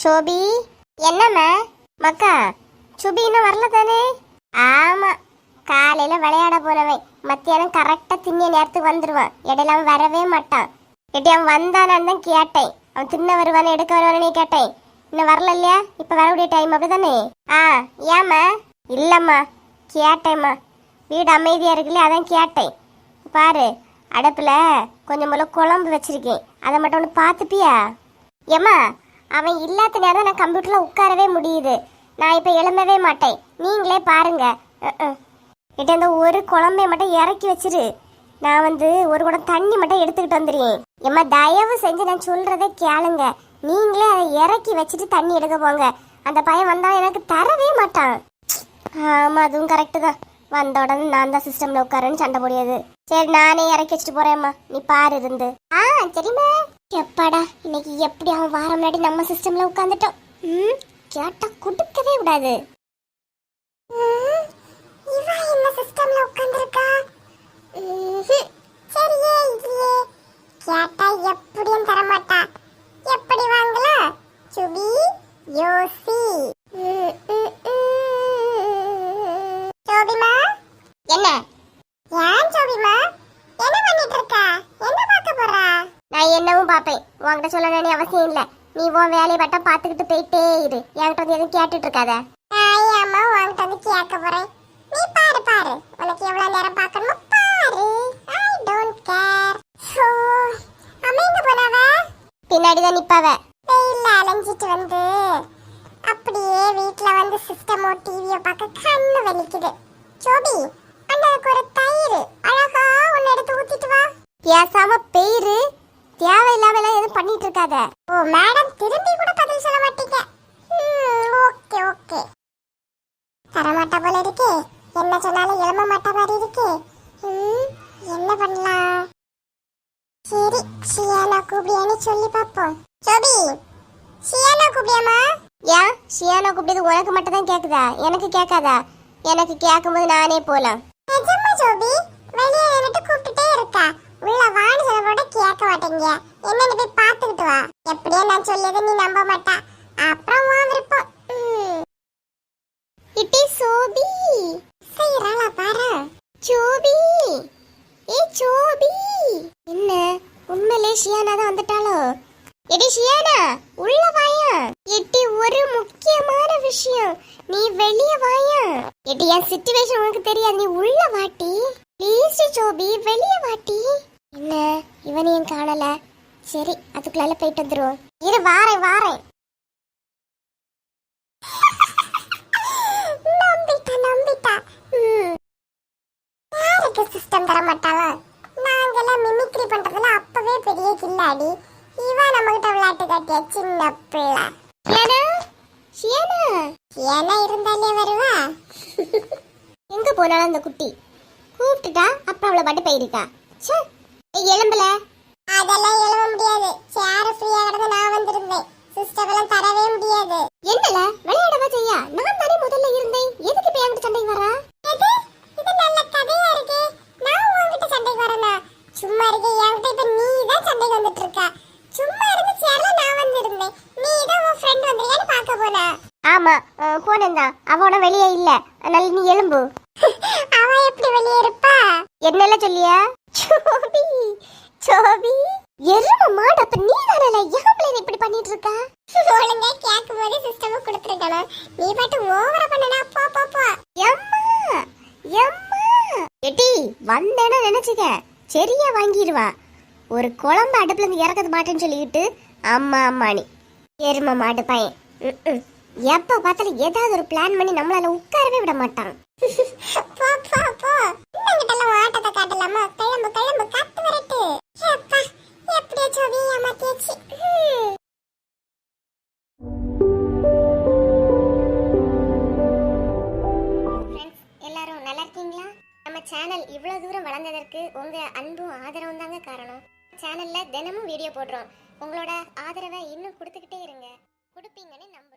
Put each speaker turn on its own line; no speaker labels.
சோபி, என்னம்மா மக்கா? சுபி இன்னும் வரல தானே? ஆமா, காலையில விளையாட போனவன் மத்தியானம் கரெக்டா திண்ணிய நேரத்துக்கு வந்துடுவான். இடையில அவன் வரவே மாட்டான். எட்டி அவன் வந்தானான்னு தான் கேட்டேன். அவன் தின்ன வருவானே எடுக்க வருவானே கேட்டேன். இன்னும் வரல இல்லையா? இப்ப வரக்கூடிய டைம் அப்படிதானே? ஏம்மா? இல்லம்மா, கேட்டேம்மா. வீடு அமைதியா இருக்குல்ல, அதான் கேட்டேன். பாரு, அடுப்புல கொஞ்சம் போல குழம்பு வச்சிருக்கேன், அதை மட்டும் ஒன்று பார்த்துப்பியா? ஏம்மா, அவன் இல்லாத நேரம் நான் கம்ப்யூட்டர்ல உட்காரவே முடியுது. நான் இப்ப எழும்பவே மாட்டேன், நீங்களே பாருங்க. கிட்ட இந்த ஒரு குழம்பை மட்டும் இறக்கி வச்சிரு. நான் ஒரு குடம் தண்ணி மட்டும் எடுத்துக்கிட்டு வந்துடுறேன். ஏம்மா, தயவு செஞ்சு நான் சொல்றதை கேளுங்க. நீங்களே அதை இறக்கி வச்சுட்டு தண்ணி எடுக்க போங்க. அந்த பையன் வந்தா எனக்கு தரவே மாட்டான். ஆமா, அதுவும் கரெக்டு தான். வந்த உடனே நான் தான் சிஸ்டம்ல உட்காருன்னு சண்டை போடியாது. சரி, நானே இறக்கி வச்சுட்டு போறேம்மா, நீ பாரு இருந்து. சரிம்மா. எப்பாடா, இன்னைக்கு எப்படி அவன் வாரம் முன்னாடி நம்ம சிஸ்டம்ல உட்காந்துட்டோம். கேட்டா கொடுக்கவே விடாது. என்ன சிஸ்டம்ல உட்கார்ந்திருக்கா? சரியே இல்லையே. கேட்டா எப்படியும் தர மாட்டா. எப்படி வாங்கல? சுபி, யோசி. சோபிமா, என்ன? ஏன் சோபிமா, என்ன பண்ணிட்டு இருக்க? என்ன பார்க்க போறா? நான் என்னவும் பாப்பேன், உன்கிட்ட சொல்ல வேண்டிய அவசியம் இல்ல. நீ உன் வேலையை பட்ட பாத்துக்கிட்டு போயிட்டே இரு. என்கிட்ட வந்து எதுவும் கேட்டுட்டு இருக்காத. அம்மா, உன்கிட்ட வந்து கேட்க போறேன். நீ பாரு பாரு, உனக்கு எவ்வளவு நேரம் பார்க்கணுமோ பாரு. I don't care. அம்மா எங்க போனவ? பின்னாடிதான் நிப்பாவ. வெயில்ல அலைஞ்சிட்டு வந்து அப்படியே வீட்டுல வந்து சிஸ்டமோ டிவியோ பார்க்க கண்ணு வலிக்குது. சோபி, அண்ணனுக்கு ஒரு தயிர் அழகா ஒன்னு எடுத்து ஊத்திட்டு வா. பேசாம பெயிரு, தேவையில்லாம எல்லாம் எதுவும் பண்ணிட்டு இருக்காத. ஓ மேடம், திரும்பி கூட பதில் சொல்ல மாட்டீங்க. Okay okay. தரமாட்டா போல இருக்கு. என்ன சொன்னாலும் எழும மாட்டா மாதிரி இருக்கு. என்ன பண்ணலாம்? சரி, ஷியானா கூப்பிடியான்னு சொல்லி பாப்போம். சோபி, ஷியானா கூப்பிடியாமா? ஏன் ஷியானா கூப்பிடுது உனக்கு மட்டும் தான் கேக்குதா? எனக்கு கேட்காதா? எனக்கு கேட்கும்போது நானே போலாம். நிஜமா சோபி, வெளியே நின்னுட்டு கூப்பிட்டுட்டே இருக்கா. உள்ள வான்னு சொல்ல கூட கேட்க மாட்டேங்க. என்னன்னு போய் பாத்துக்கிட்டு வா. எப்படியே நான் சொல்லியதை நீ நம்ப மாட்டா. அப்புறம் வா விருப்பம். இட்டி சோபி, செய்யறாளா பாரு. சோபி, ஏ சோபி. என்ன, உண்மையிலே ஷியானா தான் வந்துட்டாளோ? எடி ஷியானா, உள்ள வாயா. எட்டி, ஒரு முக்கியமான விஷயம், நீ வெளிய வாயா. எடி, என் சிச்சுவேஷன் உனக்கு தெரியாது, நீ உள்ள வாட்டி. ப்ளீஸ் சோபி, வெளிய வாட்டி. என்ன, இவனையும் காணல. சரி, அதுக்குள்ள போயிட்டு வந்துருவோம். இரு, வாரேன் வாரேன். நம்பிட்டா. யாருக்கு சிஸ்டம் தர மாட்டாளா? நாங்கெல்லாம் மிமிக்ரி பண்றதுல அப்பவே பெரிய கில்லாடி. இவ நம்மகிட்ட விளையாட்டு காட்டிய சின்ன பிள்ளை. ஷியானா இருந்தாலே வருவா. எங்க போனாலும் அந்த குட்டி கூப்பிட்டுட்டா அப்புறம் அவளை பாட்டு போயிருக்கா. எலும்புல அதெல்லாம் எழுத முடியாது. சேர் ஃப்ரீயா கிடந்து நான் வந்திருந்தேன். சிஸ்டம் எல்லாம் தரவே முடியாது. என்னல விளையாடவா செய்யா? நான் தானே முதல்ல இருந்தேன். எதுக்கு இப்ப என்கிட்ட சண்டைக்கு வரா? இது நல்ல கதையா இருக்கு. நான் உன்கிட்ட சண்டைக்கு வரேனா? சும்மா இருக்கு. என்கிட்ட இப்ப நீ தான் சண்டைக்கு வந்துட்டு இருக்க. சும்மா இருந்து சேர்ல நான் வந்திருந்தேன். நீ தான் உன் ஃப்ரெண்ட் வந்திருக்கான்னு பார்க்க போன. ஆமா, போனேன் தான். அவன வெளியே இல்ல. அதனால நீ எலும்பு. அவ எப்படி வெளியே இருப்பா? என்னெல்லாம் சொல்லியா? சோபி சோபி, எரும மாடு. அப்ப நீ தானே யாப்ல இப்படி பண்ணிட்டு இருக்கா? ஒழுங்கா கேக்கும்போது சிஸ்டம் கொடுத்துருக்கணும். நீ பாட்டு ஓவரா பண்ணனா. போ போ போ. எம்மா எம்மா. எட்டி வந்தேனா நினைச்சுக்க, சரியா வாங்கிடுவா. ஒரு குழம்பு அடுப்புல இருந்து இறக்கது மாட்டேன்னு சொல்லிக்கிட்டு அம்மா அம்மானி எரும மாடு பையன். எப்ப பார்த்தாலும் ஏதாவது ஒரு பிளான் பண்ணி நம்மளால உட்காரவே விட மாட்டான். ஆட்டத்தை காட்டலாமா? கிளம்பு கிளம்பு, காத்து வரட்டு. எப்படியா சோவி ஏமாத்தியாச்சு. எல்லாரும் நல்லா இருக்கீங்களா? நம்ம சேனல் இவ்வளவு தூரம் வளர்ந்ததற்கு உங்க அன்பும் ஆதரவும் தாங்க காரணம். சேனல்ல தினமும் வீடியோ போடுறோம். உங்களோட ஆதரவை இன்னும் கொடுத்துக்கிட்டே இருங்க. கொடுப்பீங்கன்னு நம்புறேன்.